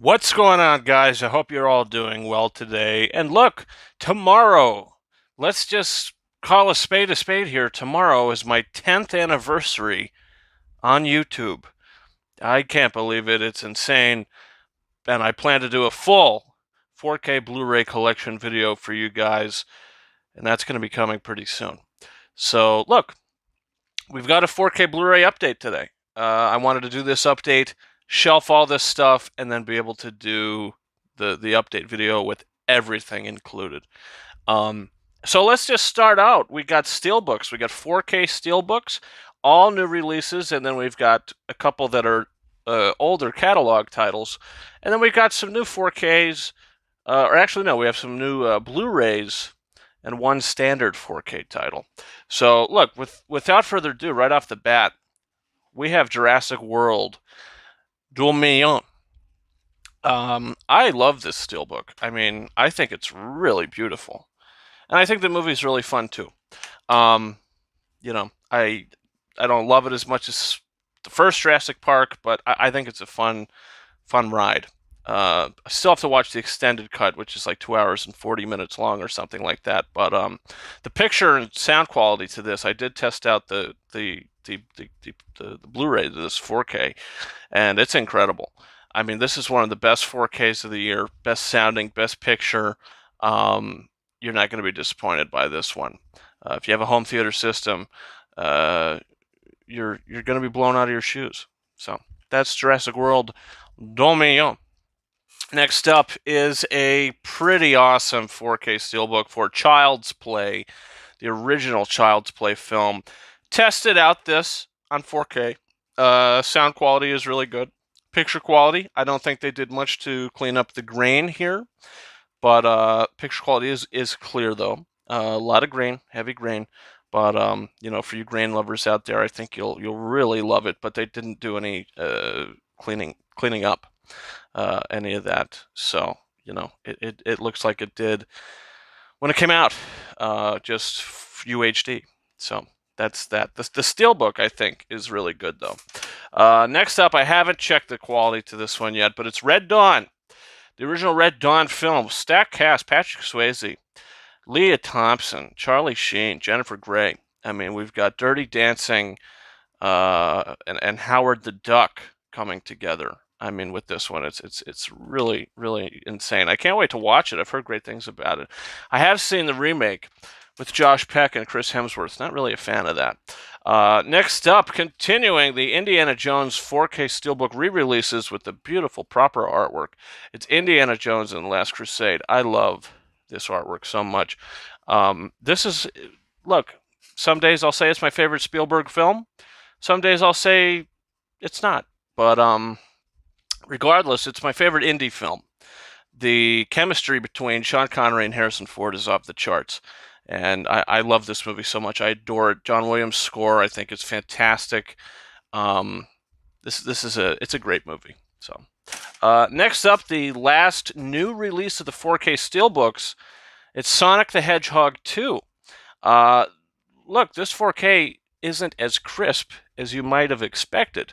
What's going on, guys? I hope you're all doing well today. And look, tomorrow, let's just call a spade here. Tomorrow is my 10th anniversary on YouTube. I can't believe it. It's insane. And I plan to do a full 4K Blu-ray collection video for you guys, and that's going to be coming pretty soon. So, look, we've got a 4K Blu-ray update today. I wanted to do this update, shelf all this stuff, and then be able to do the update video with everything included. So let's just start out. We got Steelbooks. We got 4K Steelbooks, all new releases, and then we've got a couple that are older catalog titles, and then we've got some new 4Ks. Or actually, no, we have some new Blu-rays and one standard 4K title. So look, without further ado, right off the bat, we have Jurassic World 2 million. I love this steelbook. I mean, I think it's really beautiful, and I think the movie's really fun too. Um, I don't love it as much as the first Jurassic Park, but I think it's a fun ride. I still have to watch the extended cut, which is like 2 hours and 40 minutes long or something like that. But the picture and sound quality to this, I did test out the Blu-ray to this 4K, and it's incredible. I mean, this is one of the best 4Ks of the year, best sounding, best picture. You're not going to be disappointed by this one. If you have a home theater system, you're going to be blown out of your shoes. So that's Jurassic World 2 million. Next up is a pretty awesome 4K steelbook for Child's Play, the original Child's Play film. Tested out this on 4K. Sound quality is really good. Picture quality, I don't think they did much to clean up the grain here, but picture quality is clear though. A lot of grain, heavy grain, but for you grain lovers out there, I think you'll really love it. But they didn't do any cleaning up any of that, so it looks like it did when it came out, just UHD. So that's that. The steelbook, I think, is really good though. Next up, I haven't checked the quality to this one yet, but it's Red Dawn, the original Red Dawn film. Stacked cast: Patrick Swayze, Leah Thompson, Charlie Sheen, Jennifer Grey. I mean, we've got Dirty Dancing and Howard the Duck coming together. I mean, with this one, it's really, really insane. I can't wait to watch it. I've heard great things about it. I have seen the remake with Josh Peck and Chris Hemsworth. Not really a fan of that. Next up, continuing the Indiana Jones 4K Steelbook re-releases with the beautiful proper artwork. It's Indiana Jones and the Last Crusade. I love this artwork so much. Look, some days I'll say it's my favorite Spielberg film. Some days I'll say it's not. But regardless, it's my favorite indie film. The chemistry between Sean Connery and Harrison Ford is off the charts. And I love this movie so much. I adore it. John Williams' score, I think, is fantastic. It's a great movie. So, next up, the last new release of the 4K Steelbooks. It's Sonic the Hedgehog 2. Look, this 4K isn't as crisp as you might have expected,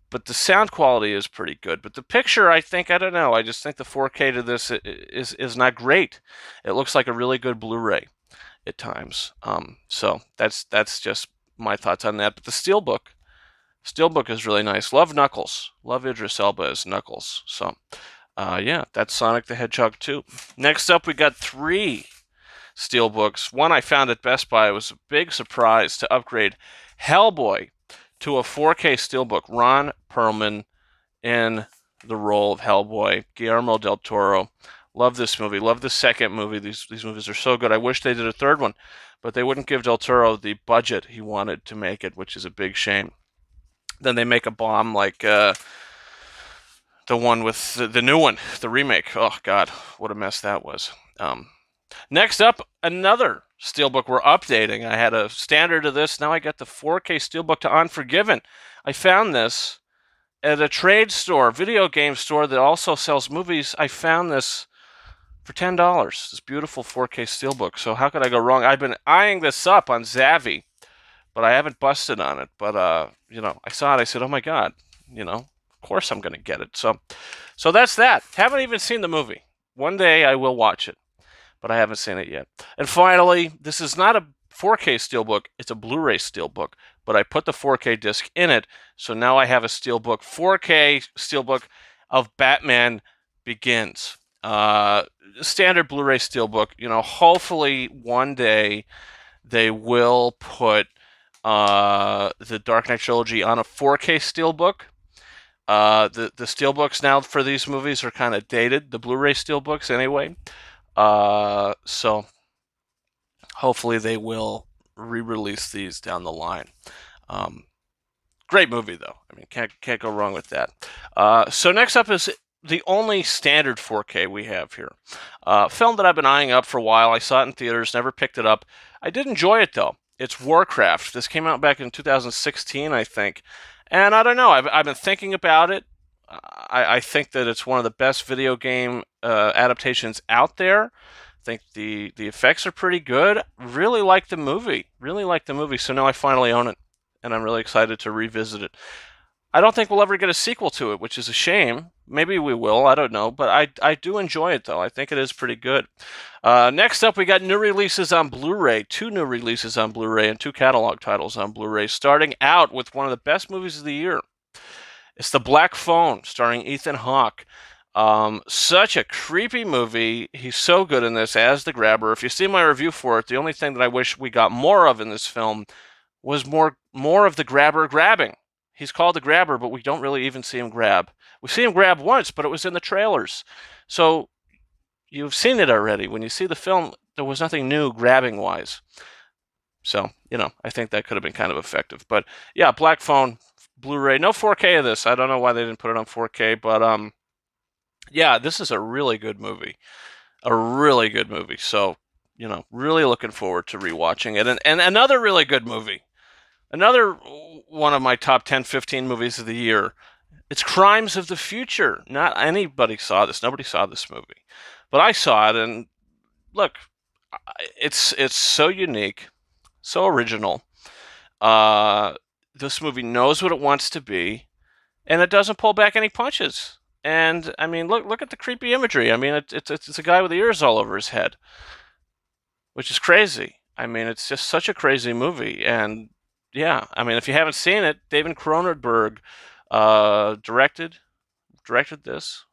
but the sound quality is pretty good. But the picture, I don't know. I just think the 4K to this is not great. It looks like a really good Blu-ray at times. So that's just my thoughts on that. But the Steelbook is really nice. Love Knuckles. Love Idris Elba as Knuckles. So yeah, that's Sonic the Hedgehog 2. Next up, we got 3 Steelbooks. One I found at Best Buy. It was a big surprise to upgrade Hellboy to a 4K Steelbook. Ron Perlman in the role of Hellboy. Guillermo del Toro. Love this movie. Love the second movie. These movies are so good. I wish they did a third one, but they wouldn't give del Toro the budget he wanted to make it, which is a big shame. Then they make a bomb like the one with the new one, the remake. Oh, God, what a mess that was. Next up, another Steelbook we're updating. I had a standard of this. Now I got the 4K Steelbook to Unforgiven. I found this at a trade store, video game store that also sells movies. I found this for $10. This beautiful 4K Steelbook. So how could I go wrong? I've been eyeing this up on Zavvi, but I haven't busted on it. But I saw it. I said, oh my God, of course I'm going to get it. So that's that. Haven't even seen the movie. One day I will watch it, but I haven't seen it yet. And finally, this is not a 4K Steelbook. It's a Blu-ray Steelbook, but I put the 4K disc in it, so now I have a Steelbook, 4K Steelbook of Batman Begins. Standard Blu-ray Steelbook. You know, hopefully one day they will put the Dark Knight trilogy on a 4K Steelbook. The Steelbooks now for these movies are kind of dated, the Blu-ray Steelbooks anyway. So hopefully they will re-release these down the line. Great movie though. I mean, can't go wrong with that. So next up is the only standard 4K we have here. Film that I've been eyeing up for a while. I saw it in theaters, never picked it up. I did enjoy it though. It's Warcraft. This came out back in 2016, I think. And I don't know. I've been thinking about it. I think that it's one of the best video game adaptations out there. I think the effects are pretty good. Really like the movie. Really like the movie. So now I finally own it, and I'm really excited to revisit it. I don't think we'll ever get a sequel to it, which is a shame. Maybe we will. I don't know. But I do enjoy it, though. I think it is pretty good. Next up, we got new releases on Blu-ray. 2 new releases on Blu-ray and 2 catalog titles on Blu-ray. Starting out with one of the best movies of the year. It's The Black Phone, starring Ethan Hawke. Such a creepy movie. He's so good in this as the grabber. If you see my review for it, the only thing that I wish we got more of in this film was more of the grabber grabbing. He's called the grabber, but we don't really even see him grab. We see him grab once, but it was in the trailers. So you've seen it already. When you see the film, there was nothing new grabbing-wise. So, you know, I think that could have been kind of effective. But, yeah, Black Phone, Blu-ray. No 4K of this. I don't know why they didn't put it on 4K, but, yeah, this is a really good movie. A really good movie. So, you know, really looking forward to rewatching it. And another really good movie. Another one of my top 10, 15 movies of the year. It's Crimes of the Future. Not anybody saw this. Nobody saw this movie. But I saw it, and look, it's so unique, so original. This movie knows what it wants to be, and it doesn't pull back any punches. And, I mean, look at the creepy imagery. I mean, it's a guy with the ears all over his head, which is crazy. I mean, it's just such a crazy movie, and yeah, I mean, if you haven't seen it, David Cronenberg directed this,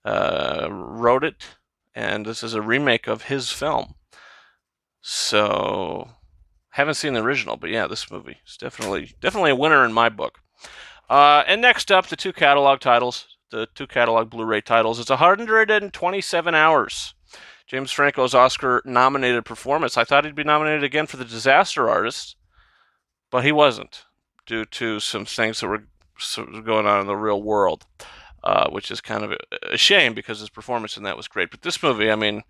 wrote it, and this is a remake of his film. So, haven't seen the original, but yeah, this movie is definitely a winner in my book. And next up, the 2 catalog titles, the 2 catalog Blu-ray titles. It's 127 hours. James Franco's Oscar-nominated performance. I thought he'd be nominated again for The Disaster Artist, but he wasn't, due to some things that were sort of going on in the real world, which is kind of a shame because his performance in that was great. But this movie, I mean,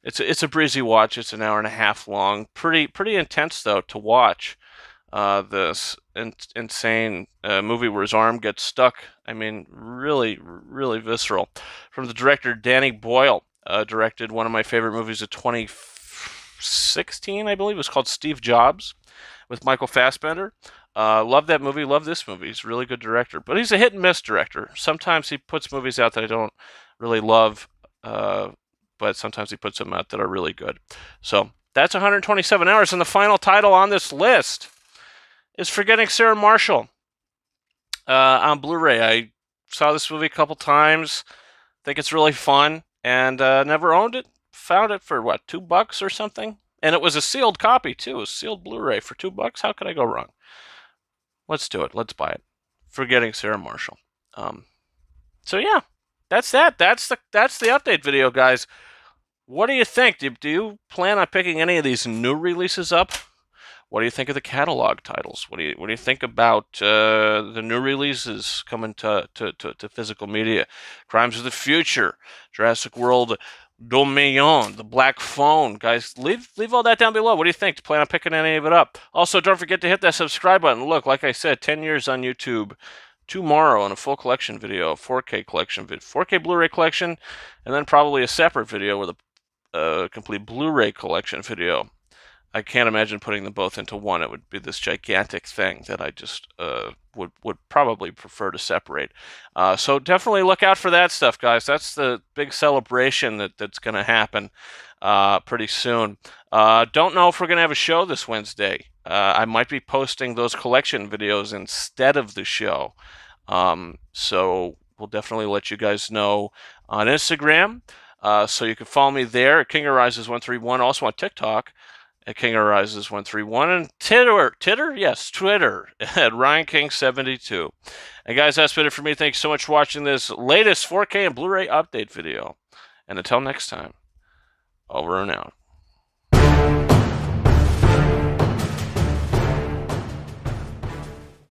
it's a breezy watch. It's an hour and a half long. Pretty intense though to watch. This insane movie where his arm gets stuck. I mean, really visceral. From the director Danny Boyle, directed one of my favorite movies of 2016, I believe. It was called Steve Jobs, with Michael Fassbender. Love that movie, love this movie. He's a really good director. But he's a hit and miss director. Sometimes he puts movies out that I don't really love, but sometimes he puts them out that are really good. So that's 127 hours. And the final title on this list is Forgetting Sarah Marshall on Blu-ray. I saw this movie a couple times. Think it's really fun, and never owned it. Found it for, what, $2 or something? And it was a sealed copy, too. A sealed Blu-ray for $2. How could I go wrong? Let's do it. Let's buy it. Forgetting Sarah Marshall. So, yeah. That's that. That's the update video, guys. What do you think? Do you plan on picking any of these new releases up? What do you think of the catalog titles? What do you think about the new releases coming to physical media? Crimes of the Future, Jurassic World Dominion, The Black Phone. Guys, leave all that down below. What do you think? Do you plan on picking any of it up? Also, don't forget to hit that subscribe button. Look, like I said, 10 years on YouTube. Tomorrow in a full collection video, 4K collection video, 4K Blu-ray collection, and then probably a separate video with a complete Blu-ray collection video. I can't imagine putting them both into one. It would be this gigantic thing that I just would probably prefer to separate. So definitely look out for that stuff, guys. That's the big celebration that's going to happen pretty soon. Don't know if we're going to have a show this Wednesday. I might be posting those collection videos instead of the show. So we'll definitely let you guys know on Instagram. So you can follow me there at King Arises 131. Also on TikTok at King Arises 131, and Twitter, yes, Twitter at Ryan King 72. And guys, that's been it for me. Thanks so much for watching this latest 4K and Blu-ray update video. And until next time, over and out.